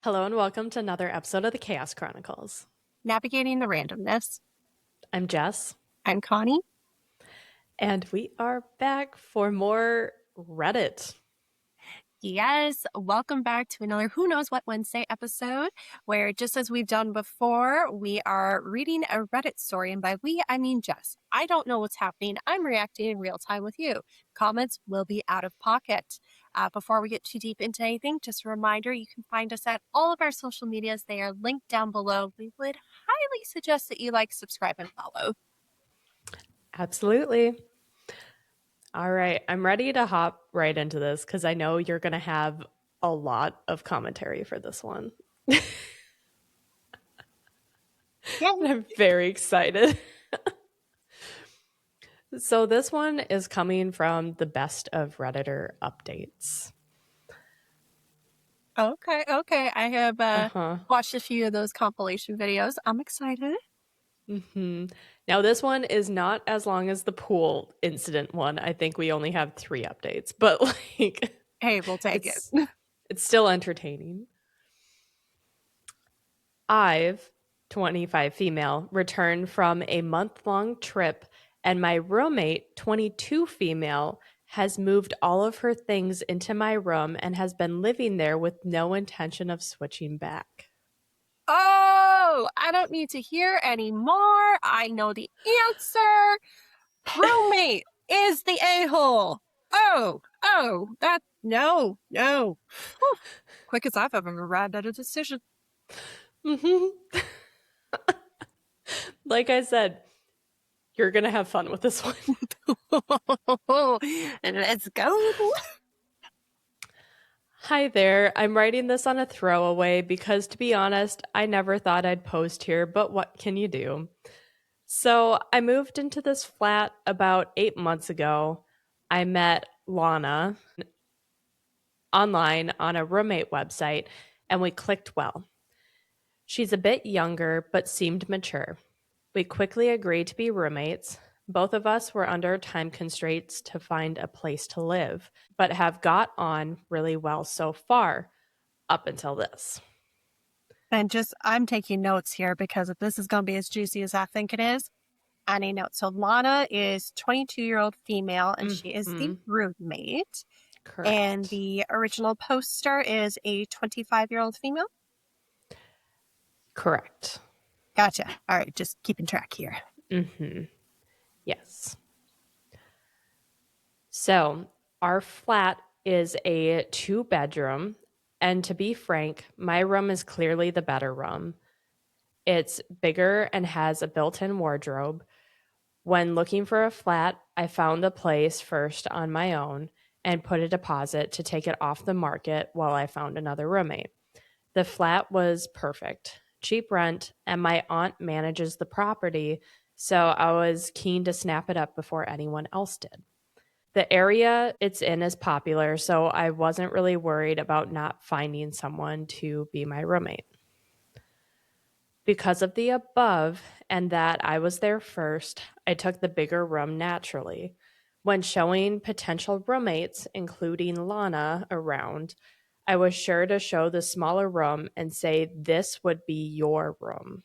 Hello and welcome to another episode of the Chaos Chronicles. Navigating the randomness. I'm Jess, I'm Connie. and we are back for more Reddit. Yes, welcome back to another Who Knows What Wednesday episode, where just as we've done before, we are reading a Reddit story. And by we, I mean Jess. I don't know what's happening. I'm reacting in real time with you. Comments will be out of pocket. Before we get too deep into anything, just a reminder, you can find us at all of our social medias. They are linked down below. We would highly suggest that you like, subscribe, and follow. Absolutely. All right, I'm ready to hop right into this because I know you're going to have a lot of commentary for this one. Yeah. I'm very excited. So this one is coming from the best of Redditor updates. Okay. I have Uh-huh. watched a few of those compilation videos. I'm excited. Mm-hmm. Now, this one is not as long as the pool incident one. I think we only have 3 updates, but like, Hey, we'll take it. it's still entertaining. I've 25 female returned from a month-long trip, and my roommate 22 female has moved all of her things into my room and has been living there with no intention of switching back. Oh, I don't need to hear anymore. I know the answer. Roommate is the a-hole. No. Whew. Quick as I've ever arrived at a decision. Mm-hmm. Like I said, you're gonna have fun with this one. Let's go. Hi there. I'm writing this on a throwaway because, to be honest, I never thought I'd post here, but what can you do? So, I moved into this flat about 8 months ago. I met Lana online on a roommate website, and we clicked well. She's a bit younger, but seemed mature. We quickly agreed to be roommates. Both of us were under time constraints to find a place to live, but have got on really well so far, up until this. And I'm taking notes here because if this is going to be as juicy as I think it is, I need notes. So Lana is 22-year-old female, and she is the roommate. Correct. And the original poster is a 25-year-old female? Correct. Gotcha. All right, just keeping track here. Mm-hmm. Yes. So our flat is a 2-bedroom, and to be frank, my room is clearly the better room. It's bigger and has a built-in wardrobe. When looking for a flat, I found the place first on my own and put a deposit to take it off the market while I found another roommate. The flat was perfect, cheap rent, and my aunt manages the property, so I was keen to snap it up before anyone else did. The area it's in is popular, so I wasn't really worried about not finding someone to be my roommate. Because of the above and that I was there first, I took the bigger room naturally. When showing potential roommates, including Lana, around, I was sure to show the smaller room and say this would be your room.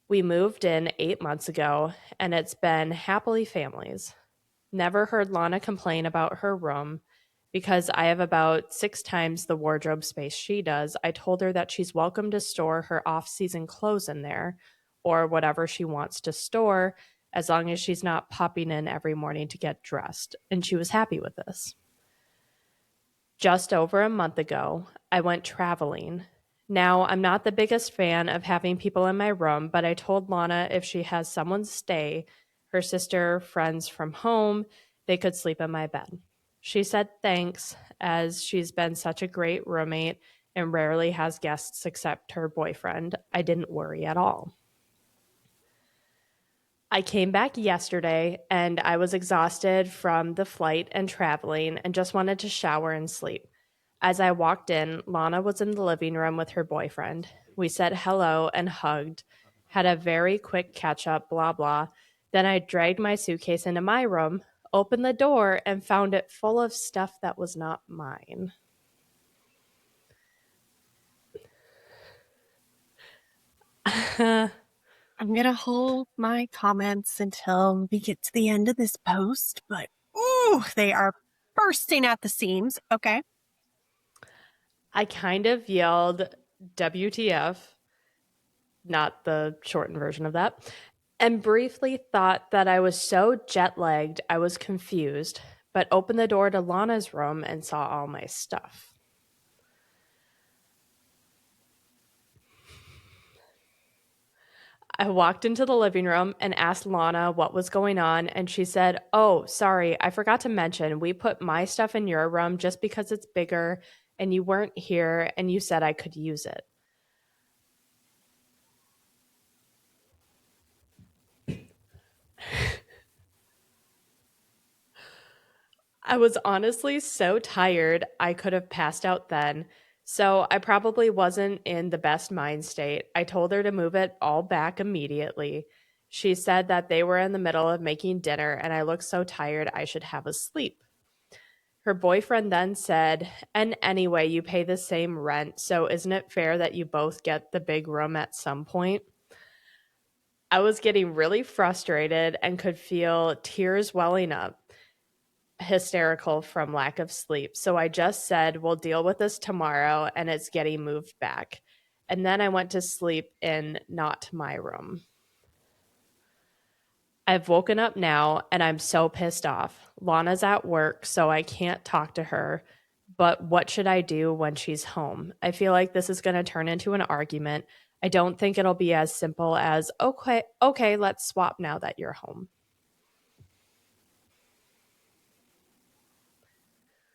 We moved in 8 months ago, and it's been happily families. Never heard Lana complain about her room. Because I have about 6 times the wardrobe space she does, I told her that she's welcome to store her off-season clothes in there or whatever she wants to store, as long as she's not popping in every morning to get dressed, and she was happy with this. Just over a month ago, I went traveling. Now, I'm not the biggest fan of having people in my room, but I told Lana if she has someone stay, her sister, friends from home, they could sleep in my bed. She said thanks, as she's been such a great roommate and rarely has guests except her boyfriend. I didn't worry at all. I came back yesterday and I was exhausted from the flight and traveling and just wanted to shower and sleep. As I walked in, Lana was in the living room with her boyfriend. We said hello and hugged, had a very quick catch up, blah, blah. Then I dragged my suitcase into my room, opened the door, and found it full of stuff that was not mine. I'm going to hold my comments until we get to the end of this post, but ooh, they are bursting at the seams. Okay. I kind of yelled WTF, not the shortened version of that, and briefly thought that I was so jet lagged I was confused, but opened the door to Lana's room and saw all my stuff. I walked into the living room and asked Lana what was going on, and she said, "Oh, sorry, I forgot to mention we put my stuff in your room just because it's bigger and you weren't here and you said I could use it." I was honestly so tired I could have passed out then, so I probably wasn't in the best mind state. I told her to move it all back immediately. She said that they were in the middle of making dinner and I looked so tired I should have a sleep. Her boyfriend then said, "And anyway, you pay the same rent, so isn't it fair that you both get the big room at some point?" I was getting really frustrated and could feel tears welling up, hysterical from lack of sleep. So I just said, "We'll deal with this tomorrow," and it's getting moved back. And then I went to sleep in not my room. I've woken up now and I'm so pissed off. Lana's at work, so I can't talk to her. But what should I do when she's home? I feel like this is going to turn into an argument. I don't think it'll be as simple as, okay, let's swap now that you're home.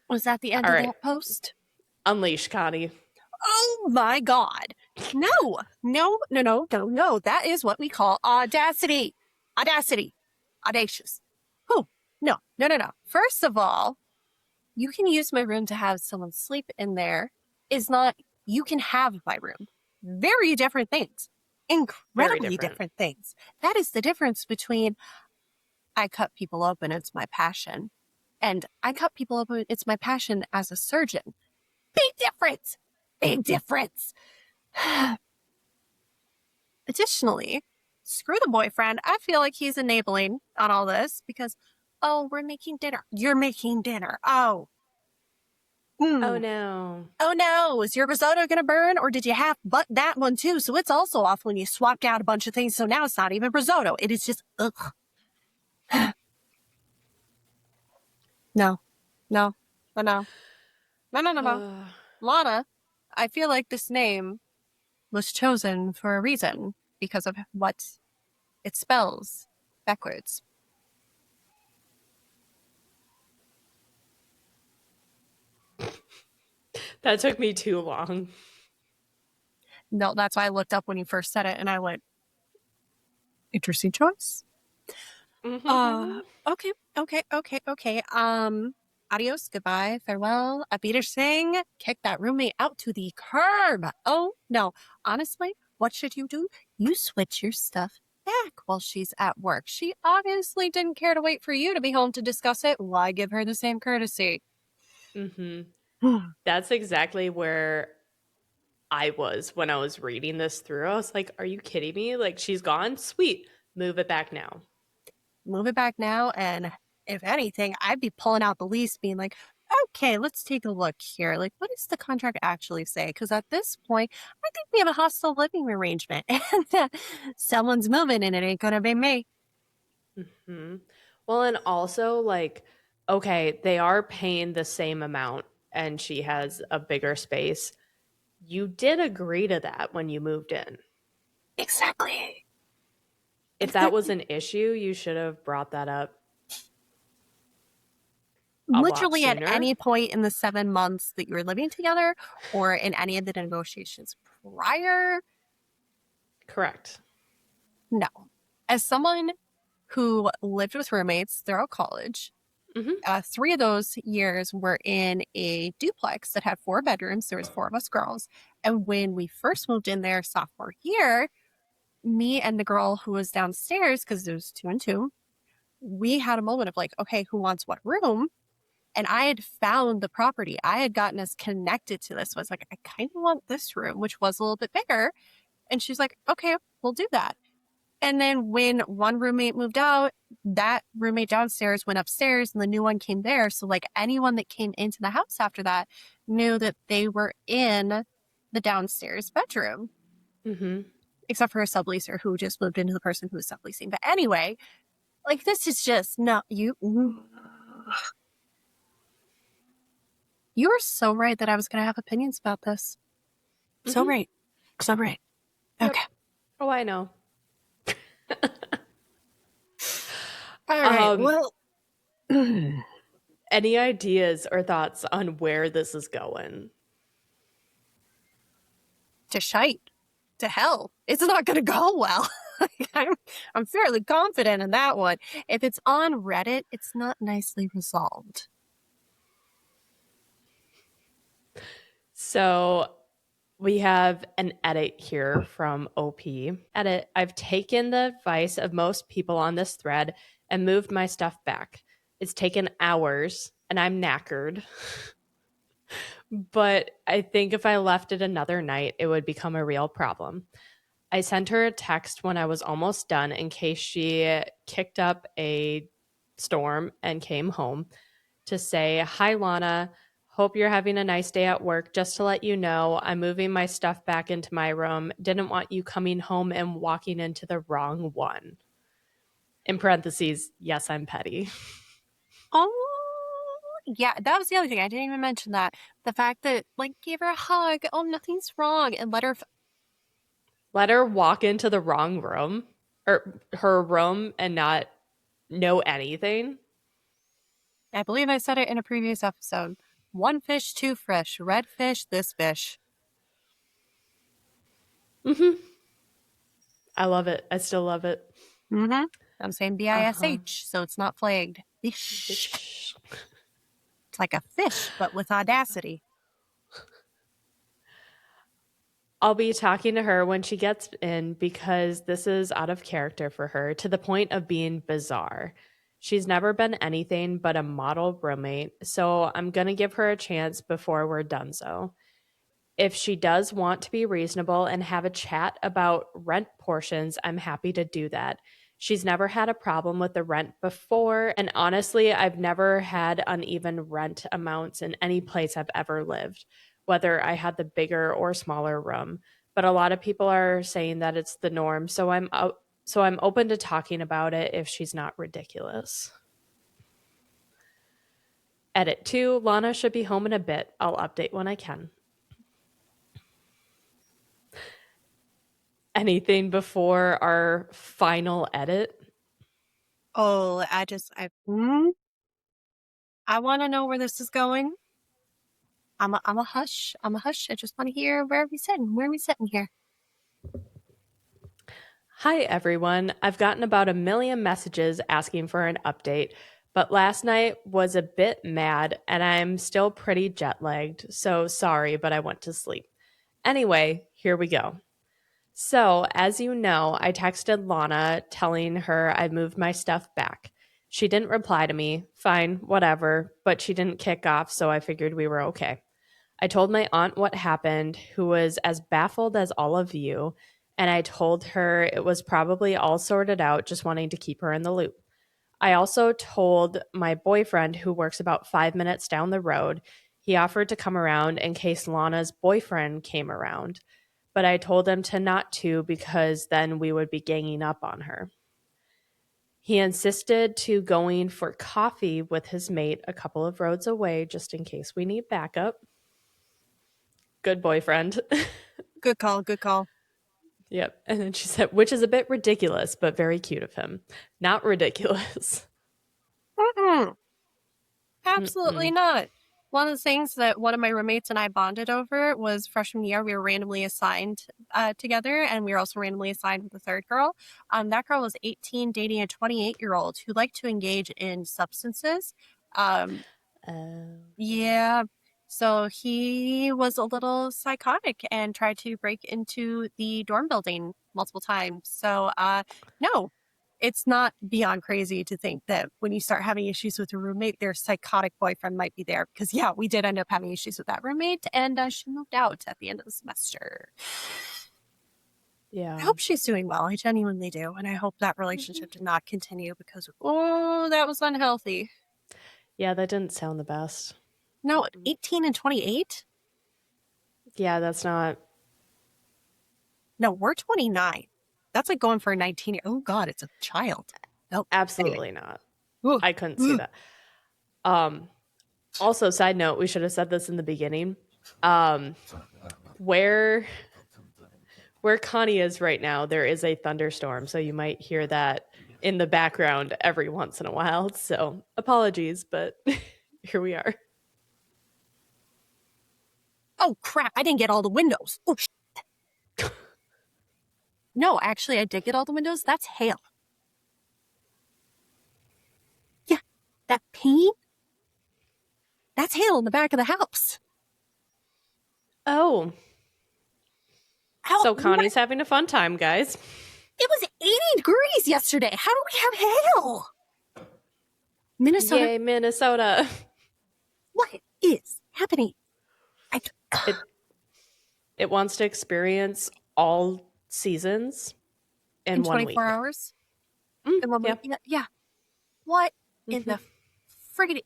Was that the end All of right, that post? unleash, Connie. Oh my God. No, no, no, no, no, no. That is what we call audacity. Audacity. Audacious. Oh, no, no, no, no. First of all, you can use my room to have someone sleep in there is not, you can have my room. Very different things. Very Incredibly different. different things. That is the difference between I cut people open, it's my passion, and I cut people open, it's my passion as a surgeon. Big difference. Big difference. Additionally, screw the boyfriend. I feel like he's enabling on all this because, oh, we're making dinner. You're making dinner. Oh. Oh Mm. no. Oh no, is your risotto going to burn or did you have but that one too? So it's also off when you swapped out a bunch of things. So now it's not even risotto. It is just, ugh. No, no, no, no, no, no, no, no. Lana, I feel like this name was chosen for a reason because of what it spells backwards. That took me too long. No, that's why I looked up when you first said it and I went, interesting choice. Mm-hmm. Okay, okay, okay, okay. Adios, goodbye, farewell, Singh. Kick that roommate out to the curb. Oh no, honestly, what should you do? You switch your stuff back while she's at work. She obviously didn't care to wait for you to be home to discuss it. Why give her the same courtesy? Mm-hmm. That's exactly where I was when I was reading this through. I was like, are you kidding me? Like, she's gone? Sweet. Move it back now. Move it back now, and if anything, I'd be pulling out the lease, being like, okay, let's take a look here. Like, what does the contract actually say? Because at this point, I think we have a hostile living arrangement, and someone's moving, and it ain't gonna be me. Mm-hmm. Well, and also, like, okay, they are paying the same amount and she has a bigger space. You did agree to that when you moved in. Exactly. If that was an issue, you should have brought that up a lot Literally at sooner. any point in the 7 months that you were living together, or in any of the negotiations prior. Correct. No. As someone who lived with roommates throughout college, Mm-hmm. 3 of those years were in a duplex that had 4 bedrooms. There was 4 of us girls. And when we first moved in there sophomore year, me and the girl who was downstairs, because it was 2 and 2, we had a moment of like, okay, who wants what room? And I had found the property. I had gotten us connected to this. So I was like, I kind of want this room, which was a little bit bigger. And she's like, okay, we'll do that. And then when one roommate moved out, that roommate downstairs went upstairs and the new one came there. So like anyone that came into the house after that knew that they were in the downstairs bedroom, except for a subleaser who just moved into the person who was subleasing. But anyway, like this is just not you. You were so right that I was going to have opinions about this. So right. So right. Yep. Okay. Oh, I know. All right. Well, any ideas or thoughts on where this is going? To shite. To hell. It's not going to go well. I'm fairly confident in that one. If it's on Reddit, it's not nicely resolved. So we have an edit here from OP. Edit, I've taken the advice of most people on this thread and moved my stuff back. It's taken hours and I'm knackered. But I think if I left it another night, it would become a real problem. I sent her a text when I was almost done in case she kicked up a storm and came home to say, "Hi, Lana. Hope you're having a nice day at work. Just to let you know, I'm moving my stuff back into my room. Didn't want you coming home and walking into the wrong one." In parentheses, yes, I'm petty. Oh, yeah, that was the other thing. I didn't even mention that. The fact that, like, gave her a hug. Oh, nothing's wrong. And Let her walk into the wrong room or her room and not know anything. I believe I said it in a previous episode. One fish, two fish. Red fish, this fish. I love it. I still love it. I'm saying BISH, so it's not flagged. Bish. It's like a fish, but with audacity. I'll be talking to her when she gets in because this is out of character for her to the point of being bizarre. She's never been anything but a model roommate, so I'm going to give her a chance before we're done so. If she does want to be reasonable and have a chat about rent portions, I'm happy to do that. She's never had a problem with the rent before, and honestly, I've never had uneven rent amounts in any place I've ever lived, whether I had the bigger or smaller room. But a lot of people are saying that it's the norm, so I'm open to talking about it if she's not ridiculous. Edit 2, Lana should be home in a bit. I'll update when I can. Anything before our final edit? Oh, I want to know where this is going. I'm a hush. I'm a hush. I just want to hear where are we sitting? Where are we sitting here? Hi, everyone. I've gotten about 1 million messages asking for an update, but last night was a bit mad and I'm still pretty jet lagged, so sorry, but I went to sleep. Anyway, here we go. So, as you know, I texted Lana telling her I moved my stuff back. She didn't reply to me. Fine, whatever, but she didn't kick off, so I figured we were okay. I told my aunt what happened, who was as baffled as all of you, and I told her it was probably all sorted out, just wanting to keep her in the loop. I also told my boyfriend, who works about 5 minutes down the road, he offered to come around in case Lana's boyfriend came around, but I told him to not to because then we would be ganging up on her. He insisted to going for coffee with his mate a couple of roads away just in case we need backup. Good boyfriend. Good call. Good call. Yep. And then she said, which is a bit ridiculous, but very cute of him. Not ridiculous. Absolutely not. One of the things that one of my roommates and I bonded over was freshman year. We were randomly assigned together, and we were also randomly assigned with a third girl. That girl was 18, dating a 28-year-old who liked to engage in substances. Yeah. So he was a little psychotic and tried to break into the dorm building multiple times. So, no, it's not beyond crazy to think that when you start having issues with a roommate, their psychotic boyfriend might be there. Because, yeah, we did end up having issues with that roommate, and she moved out at the end of the semester. I Yeah. hope she's doing well. I genuinely do. And I hope that relationship did not continue because, oh, that was unhealthy. Yeah, that didn't sound the best. No, 18 and 28? Yeah, that's not No, we're 29. That's like going for a 19 year. Oh, God, it's a child. Oh, anyway. absolutely not. Ooh, I couldn't see ooh. that. Um, Also, side note, we should have said this in the beginning. Um, where where Connie is right now, there is a thunderstorm, so you might hear that in the background every once in a while. So apologies, but here we are. Oh, crap. I didn't get all the windows. Oh, no, actually, I did get all the windows. That's hail. Yeah, that paint, that's hail in the back of the house. Oh, How? so What? Connie's having a fun time, guys. It was 80 degrees yesterday. How do we have hail? Minnesota, Yay, Minnesota. what is happening? I, It it wants to experience all seasons in in one 24 week. hours? In 1 week? Yeah. Yeah, yeah. What in Mhm. the friggin'?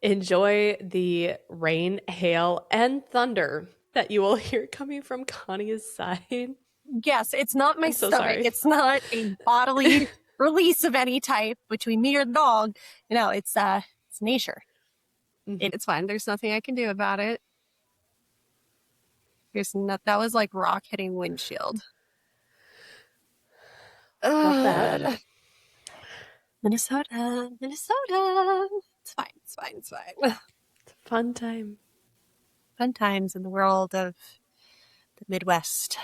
Enjoy the rain, hail, and thunder that you will hear coming from Connie's side. Yes, it's not my I'm so stomach. sorry. It's not a bodily release of any type between me or the dog. No, it's nature. Mhm. It's fine. There's nothing I can do about it. That was like rock hitting windshield. Love that. Minnesota, Minnesota. It's fine. It's fine. It's fine. It's a fun time. Fun times in the world of the Midwest.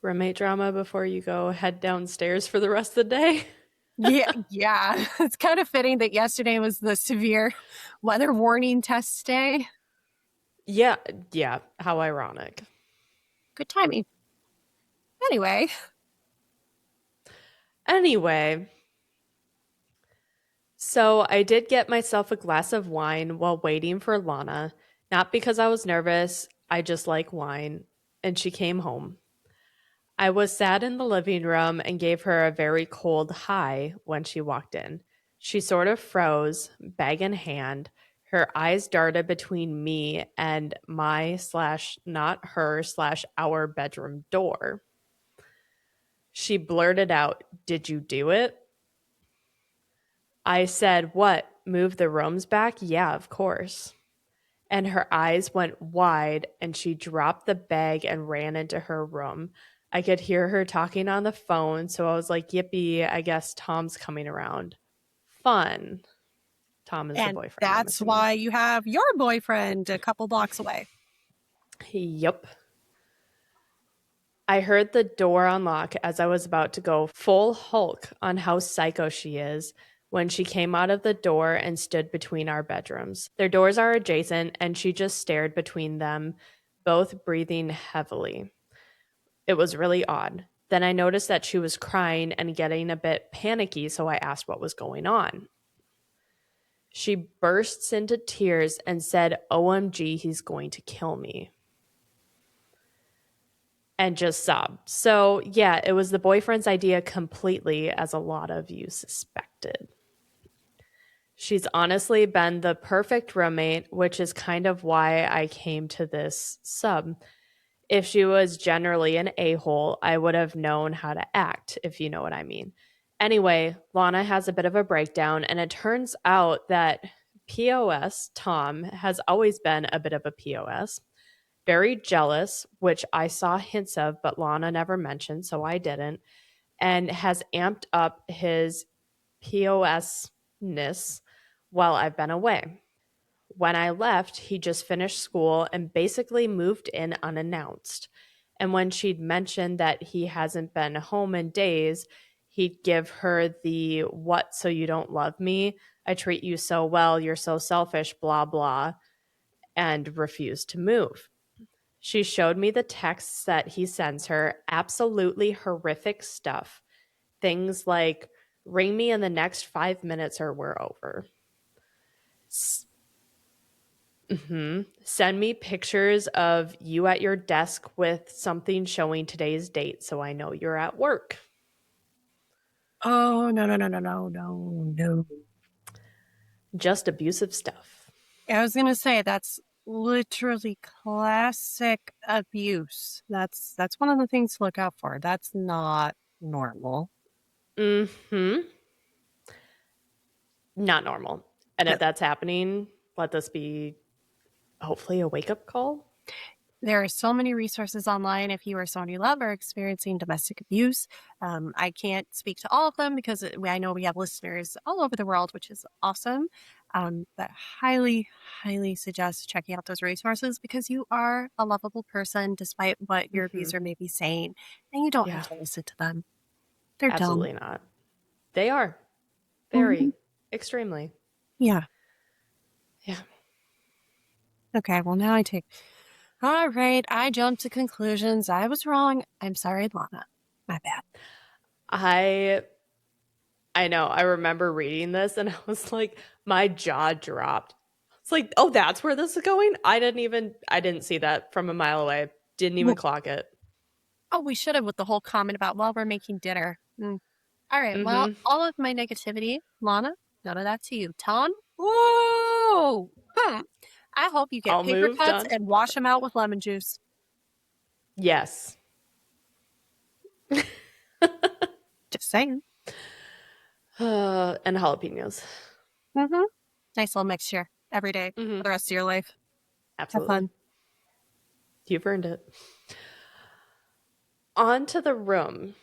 Roommate drama before you go head downstairs for the rest of the day. Yeah, yeah. It's kind of fitting that yesterday was the severe weather warning test day. Yeah, yeah. How ironic. Good timing. Anyway, Anyway, so I did get myself a glass of wine while waiting for Lana, not because I was nervous, I just like wine, and she came home. I was sat in the living room and gave her a very cold hi when she walked in. She sort of froze, bag in hand. Her eyes darted between me and my slash not her slash our bedroom door. She blurted out, "Did you do it?" I said, "What? Move the rooms back?" "Yeah, of course." And her eyes went wide and she dropped the bag and ran into her room. I could hear her talking on the phone, so I was like, "Yippee, I guess Tom's coming around." Fun. Tom is the and boyfriend, I'm that's assuming. why you have your boyfriend a couple blocks away. Yep. I heard the door unlock as I was about to go full Hulk on how psycho she is when she came out of the door and stood between our bedrooms. Their doors are adjacent, and she just stared between them, both breathing heavily. It was really odd. Then I noticed that she was crying and getting a bit panicky, so I asked what was going on. She bursts into tears and said, "OMG, he's going to kill me." And just sobbed. So, yeah, it was the boyfriend's idea completely, as a lot of you suspected. She's honestly been the perfect roommate, which is kind of why I came to this sub. If she was generally an a hole, I would have known how to act, if you know what I mean. Anyway, Lana has a bit of a breakdown, and it turns out that POS, Tom, has always been a bit of a POS. Very jealous, which I saw hints of, but Lana never mentioned, so I didn't, and has amped up his POS ness while I've been away. When I left, he just finished school and basically moved in unannounced. And when she'd mentioned that he hasn't been home in days, he'd give her the "what, so you don't love me? I treat you so well, you're so selfish, blah, blah," and refused to move. She showed me the texts that he sends her, absolutely horrific stuff. Things like, "Ring me in the next 5 minutes or we're over." Send me pictures of you at your desk with something showing today's date so I know you're at work. Oh, no, no, no, no, no, no, no. Just abusive stuff. I was gonna say that's literally classic abuse. That's one of the things to look out for. That's not normal. Mm-hmm. Not normal. And No. if that's happening, let this be hopefully a wake-up call. There are so many resources online if you or someone you love are experiencing domestic abuse. I can't speak to all of them because I know we have listeners all over the world, which is awesome. But highly, highly suggest checking out those resources because you are a lovable person despite what your Mm-hmm. abuser may be saying, and you don't have Yeah, to listen to them. They're dumb. absolutely not. They are. Mhm. Very. Extremely. Yeah. Yeah. Okay. Well, now I take. All right. I jumped to conclusions. I was wrong. I'm sorry, Lana. My bad. I I know. I remember reading this and I was like, my jaw dropped. It's like, oh, that's where this is going? I didn't see that from a mile away. Didn't even clock it. Oh, we should have with the whole comment about while we're making dinner. All right. Well, Mm-hmm. all of my negativity, Lana, none of that to you. Tom? Ooh. I hope you get All paper moved cuts on to and wash them out with lemon juice. yes. Just saying. And jalapenos. Mm-hmm. Nice little mixture every day Mm-hmm. for the rest of your life. Have Absolutely. fun. You've earned it. On to the room.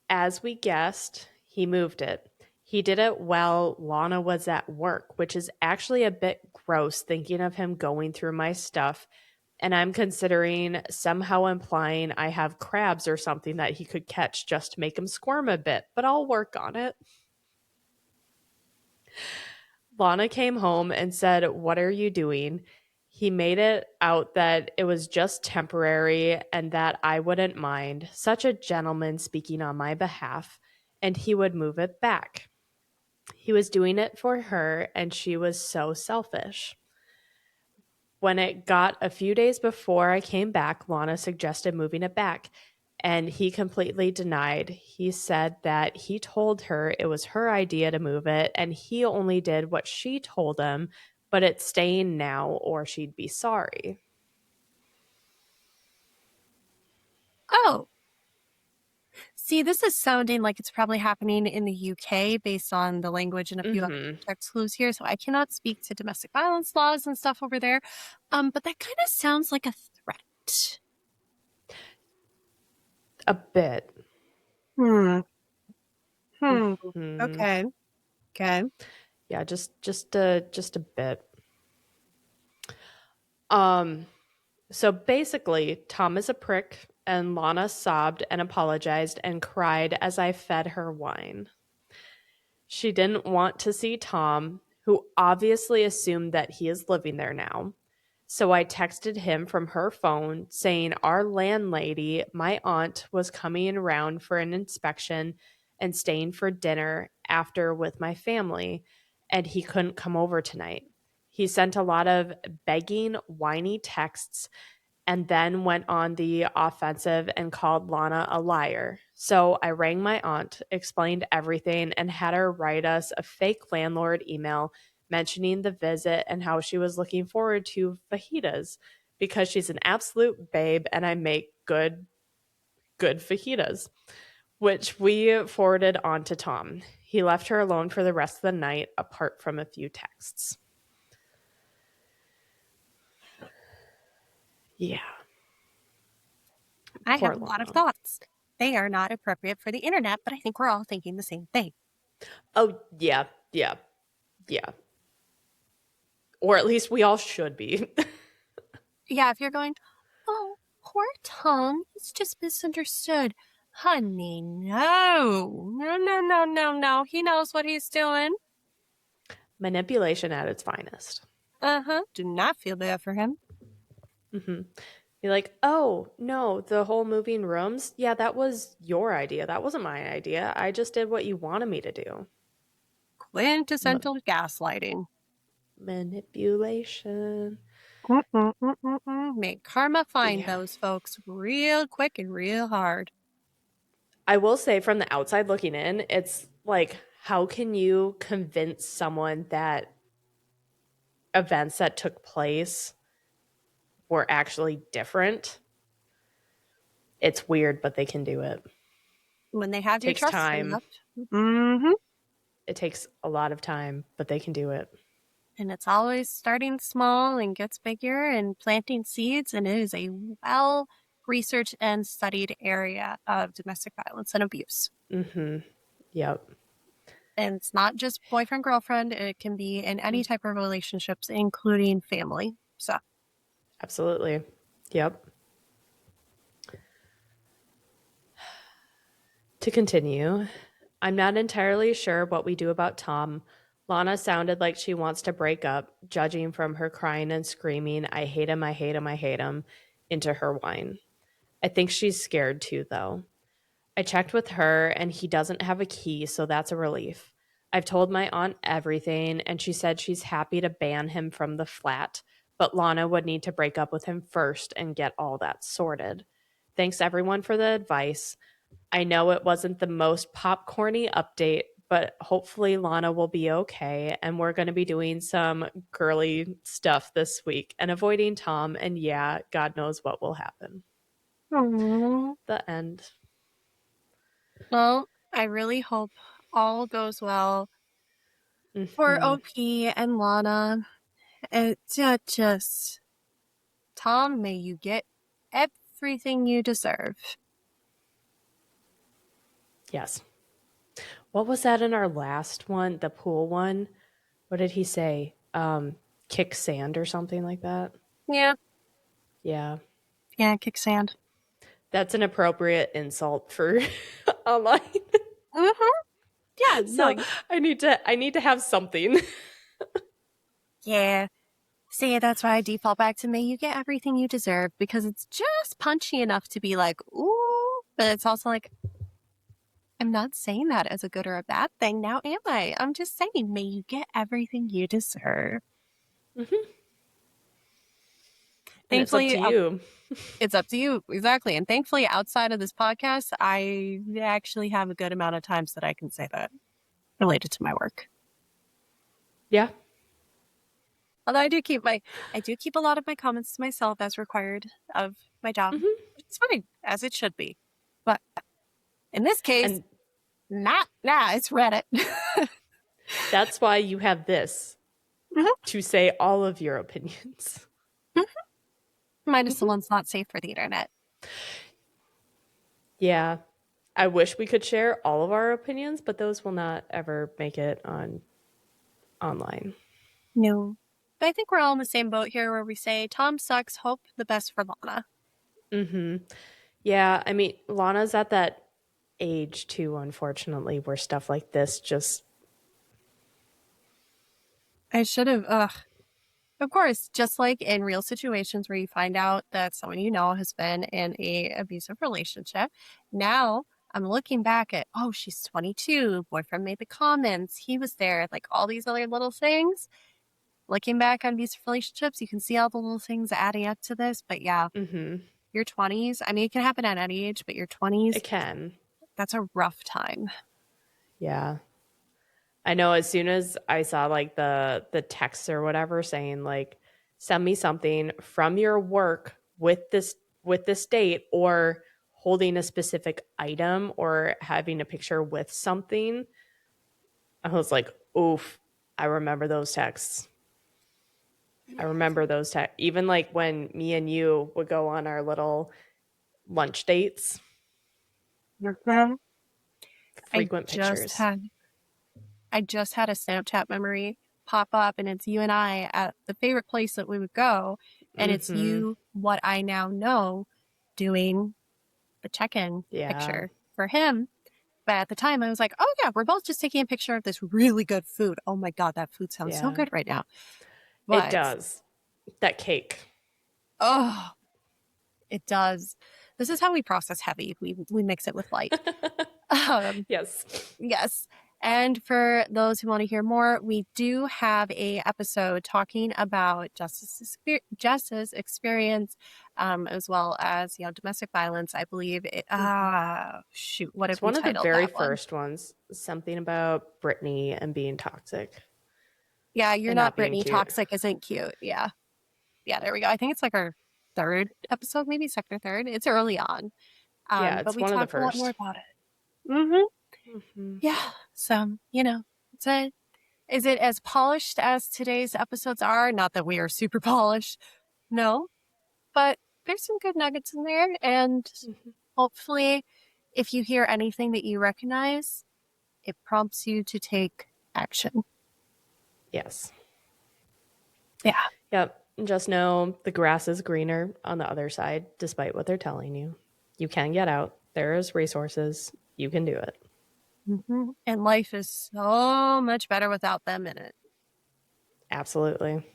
As we guessed, he moved it. He did it while Lana was at work, which is actually a bit gross thinking of him going through my stuff. And I'm considering somehow implying I have crabs or something that he could catch just to make him squirm a bit, but I'll work on it. Lana came home and said, "What are you doing?" He made it out that it was just temporary and that I wouldn't mind. Such a gentleman speaking on my behalf, and he would move it back. He was doing it for her, and she was so selfish. When it got a few days before I came back, Lana suggested moving it back, and he completely denied. He said that he told her it was her idea to move it, and he only did what she told him, but it's staying now or she'd be sorry. Oh, see, this is sounding like it's probably happening in the UK based on the language and a few other Mm-hmm. text clues here. So I cannot speak to domestic violence laws and stuff over there. But that kind of sounds like a threat. A bit. Hmm. Hmm. Mm-hmm. Okay. Okay. Yeah, just a bit. Um, so basically, Tom is a prick, and Lana sobbed and apologized and cried as I fed her wine. She didn't want to see Tom, who obviously assumed that he is living there now. So I texted him from her phone saying our landlady, my aunt, was coming around for an inspection and staying for dinner after with my family, and he couldn't come over tonight. He sent a lot of begging, whiny texts and then went on the offensive and called Lana a liar. So I rang my aunt, explained everything, and had her write us a fake landlord email mentioning the visit and how she was looking forward to fajitas because she's an absolute babe and I make good fajitas, which we forwarded on to Tom. He left her alone for the rest of the night apart from a few texts. Yeah, I have poor a lot of Lana. thoughts. They are not appropriate for the internet, but I think we're all thinking the same thing. Oh, yeah. Or at least we all should be. Yeah, if you're going, oh, poor Tom, he's just misunderstood. Honey, no. No, no, no, no, no. He knows what he's doing. Manipulation at its finest. Uh-huh. Do not feel bad for him. Hmm. Be like, oh, no, the whole moving rooms? Yeah, that was your idea. That wasn't my idea. I just did what you wanted me to do. Quintessential gaslighting. Manipulation. Make karma find Yeah. those folks real quick and real hard. I will say from the outside looking in, it's like, how can you convince someone that events that took place were actually different? It's weird, but they can do it. When they have your Takes trust time. enough. Mm-hmm. It takes a lot of time, but they can do it. And it's always starting small and gets bigger and planting seeds. And it is a well researched and studied area of domestic violence and abuse. Mm-hmm. Yep. And it's not just boyfriend, girlfriend. It can be in any type of relationships, including family. So, Absolutely. Yep. To continue, I'm not entirely sure what we do about Tom. Lana sounded like she wants to break up, judging from her crying and screaming, I hate him, I hate him, I hate him, into her whine. I think she's scared too, though. I checked with her, and he doesn't have a key, so that's a relief. I've told my aunt everything, and she said she's happy to ban him from the flat, but Lana would need to break up with him first and get all that sorted. Thanks, everyone, for the advice. I know it wasn't the most popcorny update, but hopefully Lana will be okay, and we're going to be doing some girly stuff this week and avoiding Tom, and yeah, God knows what will happen. The end. well, I really hope all goes well for Mm-hmm. OP and Lana. It's just, Tom, may you get everything you deserve. Yes. What was that in our last one? The pool one? What did he say? Kick sand or something like that? Yeah, Yeah. yeah, kick sand. That's an appropriate insult for online. Mm-hmm. Yeah, So no, I need to have something. yeah. See, that's why I default back to may you get everything you deserve because it's just punchy enough to be like, ooh, but it's also like, I'm not saying that as a good or a bad thing now, am I? I'm just saying, may you get everything you deserve. Mm-hmm. And it's up Thankfully, to you. it's up to you. Exactly. And thankfully, outside of this podcast, I actually have a good amount of times that I can say that related to my work. Yeah. Although I do keep a lot of my comments to myself as required of my job. Mm-hmm. It's fine, as it should be. But in this case, And it's Reddit. that's why you have this Mhm, to say all of your opinions. mhm. Minus the Mm-hmm. ones not safe for the internet. Yeah. I wish we could share all of our opinions, but those will not ever make it on online. No. But I think we're all in the same boat here where we say Tom sucks, hope the best for Lana. Mm-hmm. Yeah, I mean, Lana's at that age too, unfortunately, where stuff like this just I should have of course, just like in real situations where you find out that someone you know has been in a abusive relationship, now I'm looking back at, oh, she's 22, boyfriend made the comments, he was there, like all these other little things. Looking back on abusive relationships, you can see all the little things adding up to this. But yeah, mm-hmm. your 20s, I mean, it can happen at any age, but your 20s, It can. that's a rough time. Yeah. I know as soon as I saw like the text or whatever saying like send me something from your work with this date or holding a specific item or having a picture with something, I was like, oof, I remember those texts. I remember those texts. Even like when me and you would go on our little lunch dates, Mhm. I frequent just pictures. had I just had a Snapchat memory pop up and it's you and I at the favorite place that we would go. And it's Mm-hmm. you, what I now know, doing the check-in Yeah. picture for him. But at the time I was like, oh yeah, we're both just taking a picture of this really good food. Oh my God, that food sounds so Yeah. good right now. It But does. That cake. oh, it does. This is how we process heavy. We mix it with light. Um, Yes. yes. And for those who want to hear more, we do have a episode talking about justice experience, as well as domestic violence. I believe it. Shoot, what have It's we one of the titled very that one? first ones. Something about Brittany and being toxic Yeah, you're and not not being Brittany. cute. Toxic isn't cute. Yeah, yeah. There we go. I think it's like our third episode, maybe second or third. It's early on, Yeah, but it's we one of the talk a lot more first. about it. Mm-hmm. Hmm. Yeah. So it's a. Is it as polished as today's episodes are? Not that we are super polished. No, but there's some good nuggets in there. And Hmm. hopefully, if you hear anything that you recognize, it prompts you to take action. Yes. Yeah. Yep. Just know the grass is greener on the other side, despite what they're telling you. You can get out. There is resources. You can do it. Mm-hmm. And life is so much better without them in it. Absolutely.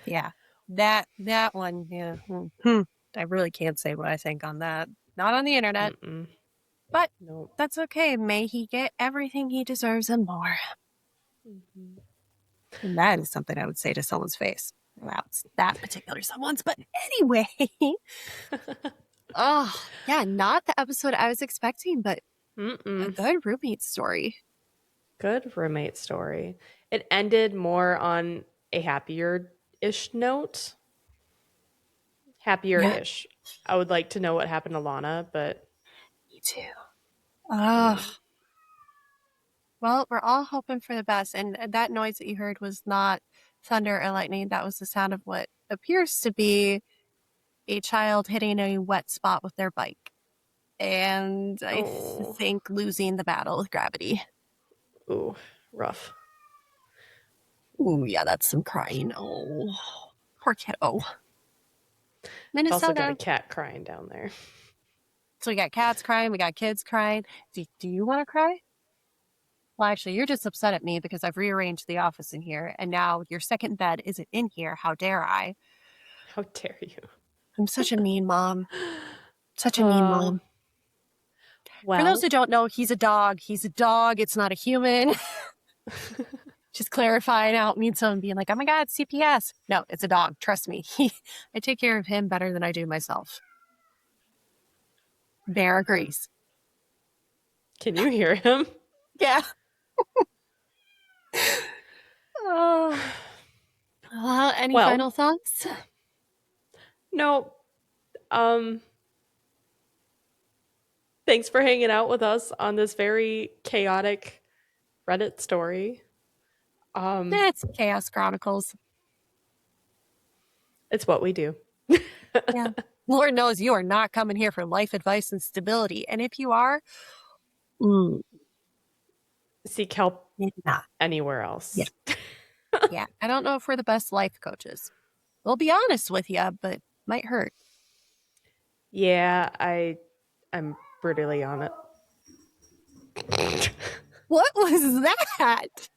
Yeah. That one, yeah. I really can't say what I think on that. Not on the internet. Mm-mm. But Nope. that's okay. May he get everything he deserves and more. Mm-hmm. And that is something I would say to someone's face. Wow, it's that particular someone's. But anyway, oh, yeah, not the episode I was expecting, but a Mm-mm. good roommate story. Good roommate story. It ended more on a happier-ish note. Yeah, Happier-ish. I would like to know what happened to Lana, but me too. you Oh, know. well, we're all hoping for the best. And that noise that you heard was not thunder or lightning. That was the sound of what appears to be a child hitting a wet spot with their bike. And I Oh, think losing the battle with gravity. ooh, rough. Ooh, yeah, that's some crying. Oh, poor kiddo. I've also got a Minnesota. cat crying down there. So we got cats crying, we got kids crying. Do you want to cry? Well, actually, you're just upset at me because I've rearranged the office in here, and now your second bed isn't in here. How dare I? How dare you? I'm such a mean mom. Such a mean Uh, mom. For those well, who don't know, he's a dog. He's a dog. It's not a human. Just clarifying out means someone being like, oh my God, CPS. No, it's a dog. Trust me. I take care of him better than I do myself. Bear agrees. can you hear him? Yeah. Oh. Any Well, final thoughts? no. Um, thanks for hanging out with us on this very chaotic Reddit story. It's Chaos Chronicles. It's what we do. Yeah. Lord knows you are not coming here for life advice and stability. And if you are, mm, Seek help maybe not. anywhere Yeah. else. Yeah. I don't know if we're the best life coaches. We'll be honest with you, but might hurt. Yeah, I'm brutally on it. What was that?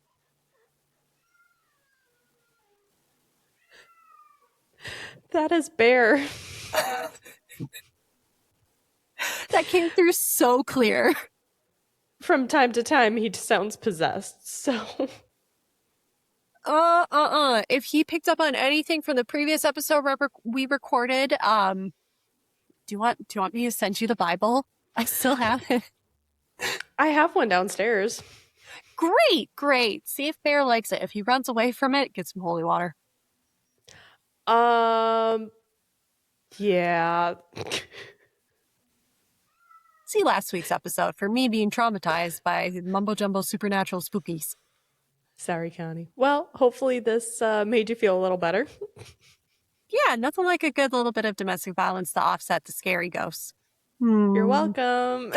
That is Bear. That came through so clear. From time to time, he sounds possessed. So If he picked up on anything from the previous episode we recorded, do you want me to send you the Bible? I still have it. I have one downstairs. Great. See if Bear likes it. If he runs away from it, get some holy water. Um, yeah. See last week's episode for me being traumatized by mumbo jumbo supernatural spookies. Sorry, Connie. Well, hopefully this made you feel a little better. Yeah, nothing like a good little bit of domestic violence to offset the scary ghosts. You're welcome.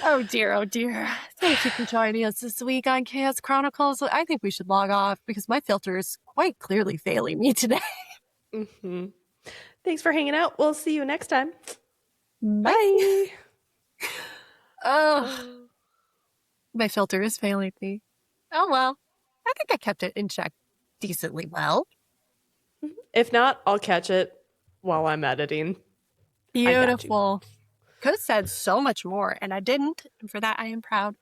Oh dear. Thank you for joining us this week on Chaos Chronicles. I think we should log off because my filter is quite clearly failing me today. Mm-hmm. Thanks for hanging out. We'll see you next time. Bye. Bye. Oh, my filter is failing me. Oh well. I think I kept it in check decently well. If not, I'll catch it while I'm editing. I got you. Beautiful. could have said so much more, and I didn't. And for that, I am proud.